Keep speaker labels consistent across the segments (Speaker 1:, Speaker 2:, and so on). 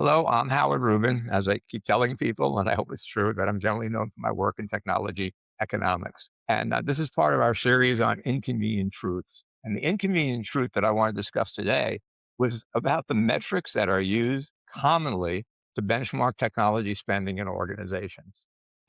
Speaker 1: Hello, I'm Howard Rubin. As I keep telling people, and I hope it's true, that I'm generally known for my work in technology economics. And this is part of our series on inconvenient truths. And the inconvenient truth that I want to discuss today was about the metrics that are used commonly to benchmark technology spending in organizations.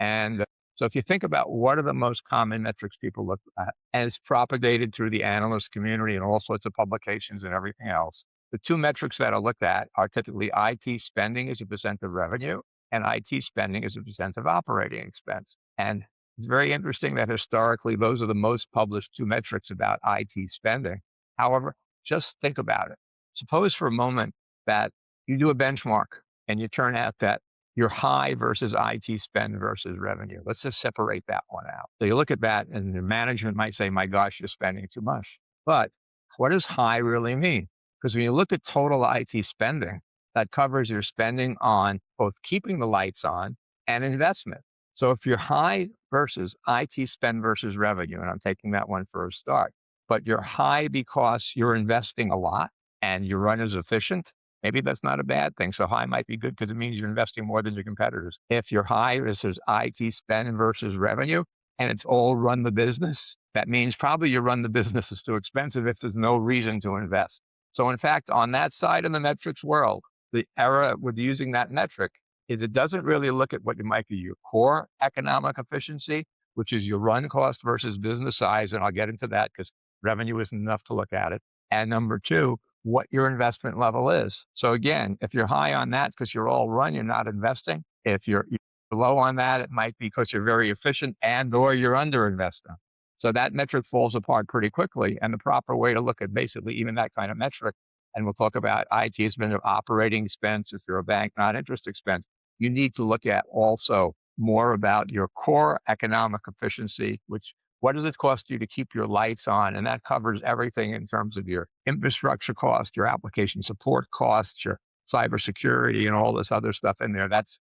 Speaker 1: And so if you think about what are the most common metrics people look at, and it's propagated through the analyst community and all sorts of publications and everything else, the two metrics that are looked at are typically IT spending as a percent of revenue and IT spending as a percent of operating expense. And it's very interesting that historically, those are the most published two metrics about IT spending. However, just think about it. Suppose for a moment that you do a benchmark and you turn out that your high versus IT spend versus revenue. Let's just separate that one out. So you look at that and the management might say, my gosh, you're spending too much. But what does high really mean? Because when you look at total IT spending, that covers your spending on both keeping the lights on and investment. So if you're high versus IT spend versus revenue, and I'm taking that one for a start, but you're high because you're investing a lot and your run is efficient, maybe that's not a bad thing. So high might be good because it means you're investing more than your competitors. If you're high versus IT spend versus revenue and it's all run the business, that means probably your run the business is too expensive if there's no reason to invest. So in fact, on that side of the metrics world, the error with using that metric is it doesn't really look at what you might be your core economic efficiency, which is your run cost versus business size. And I'll get into that because revenue isn't enough to look at it. And number two, what your investment level is. So again, if you're high on that because you're all run, you're not investing. If you're low on that, it might be because you're very efficient and or you're under investing. So that metric falls apart pretty quickly. And the proper way to look at basically even that kind of metric, and we'll talk about IT as been an operating expense if you're a bank, not interest expense. You need to look at also more about your core economic efficiency, which what does it cost you to keep your lights on? And that covers everything in terms of your infrastructure cost, your application support costs, your cybersecurity, and all this other stuff in there. That's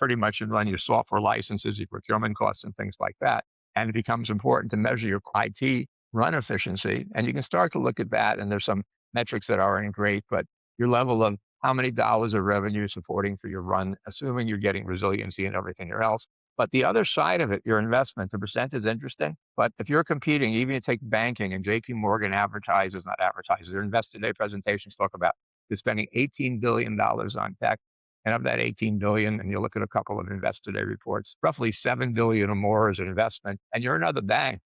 Speaker 1: pretty much in run your software licenses, your procurement costs, and things like that. And it becomes important to measure your IT run efficiency. And you can start to look at that. And there's some metrics that aren't great, but your level of how many dollars of revenue supporting for your run, assuming you're getting resiliency and everything else. But the other side of it, your investment, the percent is interesting. But if you're competing, even you take banking and JP Morgan advertises, not advertises, their investor day presentations talk about they're spending $18 billion on tech. And of that 18 billion, and you look at a couple of investor day reports, roughly 7 billion or more is an investment. And you're another bank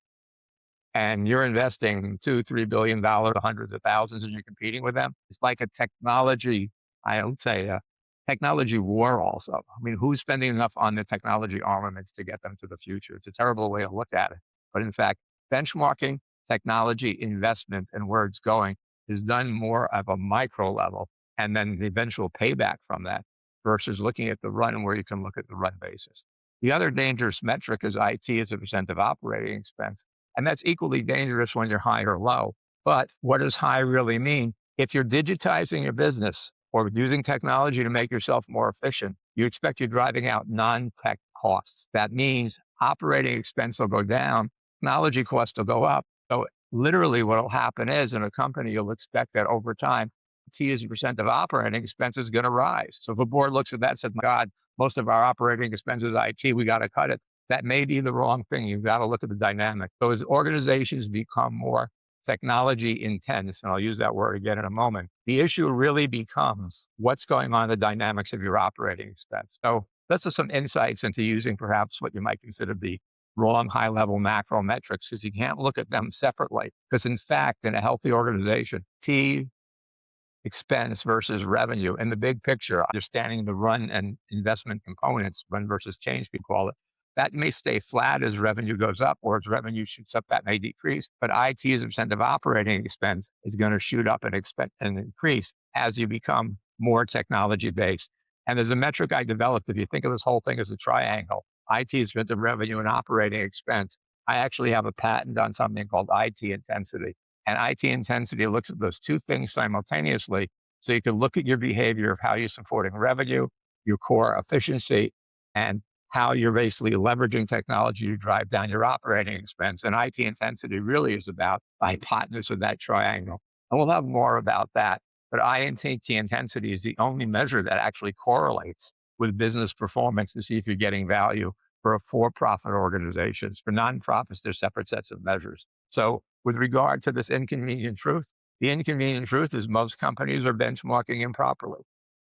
Speaker 1: and you're investing $2, $3 billion, hundreds of thousands, and you're competing with them. It's like a technology, I would say, a technology war also. I mean, who's spending enough on the technology armaments to get them to the future? It's a terrible way to look at it. But in fact, benchmarking technology investment and where it's going is done more of a micro level and then the eventual payback from that versus looking at the run where you can look at the run basis. The other dangerous metric is IT as a percent of operating expense. And that's equally dangerous when you're high or low. But what does high really mean? If you're digitizing your business or using technology to make yourself more efficient, you expect you're driving out non-tech costs. That means operating expense will go down, technology costs will go up. So literally what will happen is in a company, you'll expect that over time, T as a percent of operating expense is going to rise. So if a board looks at that and says, my God, most of our operating expenses IT, we got to cut it. That may be the wrong thing. You've got to look at the dynamic. So as organizations become more technology intense, and I'll use that word again in a moment, the issue really becomes what's going on in the dynamics of your operating expense. So that's just some insights into using perhaps what you might consider the wrong high level macro metrics because you can't look at them separately. Because in fact, in a healthy organization, T expense versus revenue in the big picture, understanding the run and investment components, run versus change, we call it, that may stay flat as revenue goes up, or as revenue shoots up, that may decrease. But IT as a percent of operating expense is going to shoot up and expect and increase as you become more technology based. And there's a metric I developed. If you think of this whole thing as a triangle, IT is percent of revenue and operating expense. I actually have a patent on something called IT intensity. And IT intensity looks at those two things simultaneously. So you can look at your behavior of how you're supporting revenue, your core efficiency, and how you're basically leveraging technology to drive down your operating expense. And IT intensity really is about the hypotenuse of that triangle. And we'll have more about that. But INTT intensity is the only measure that actually correlates with business performance to see if you're getting value for for-profit organizations. For nonprofits, there's separate sets of measures. So with regard to this inconvenient truth, the inconvenient truth is most companies are benchmarking improperly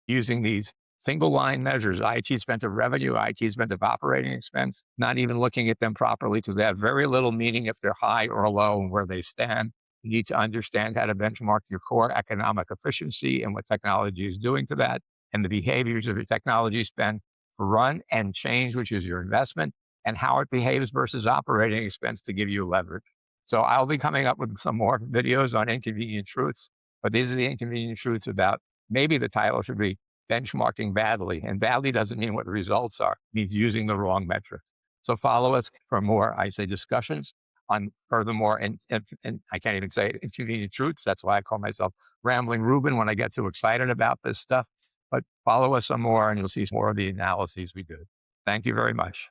Speaker 1: using these single line measures, IT spent of revenue, IT spent of operating expense, not even looking at them properly because they have very little meaning if they're high or low and where they stand. You need to understand how to benchmark your core economic efficiency and what technology is doing to that and the behaviors of your technology spend for run and change, which is your investment, and how it behaves versus operating expense to give you leverage. So I'll be coming up with some more videos on inconvenient truths, but these are the inconvenient truths about maybe the title should be benchmarking badly. And badly doesn't mean what the results are, it means using the wrong metrics. So follow us for more, I say, discussions on furthermore, and I can't even say it, inconvenient truths. That's why I call myself Rambling Ruben when I get too excited about this stuff. But follow us some more and you'll see more of the analyses we do. Thank you very much.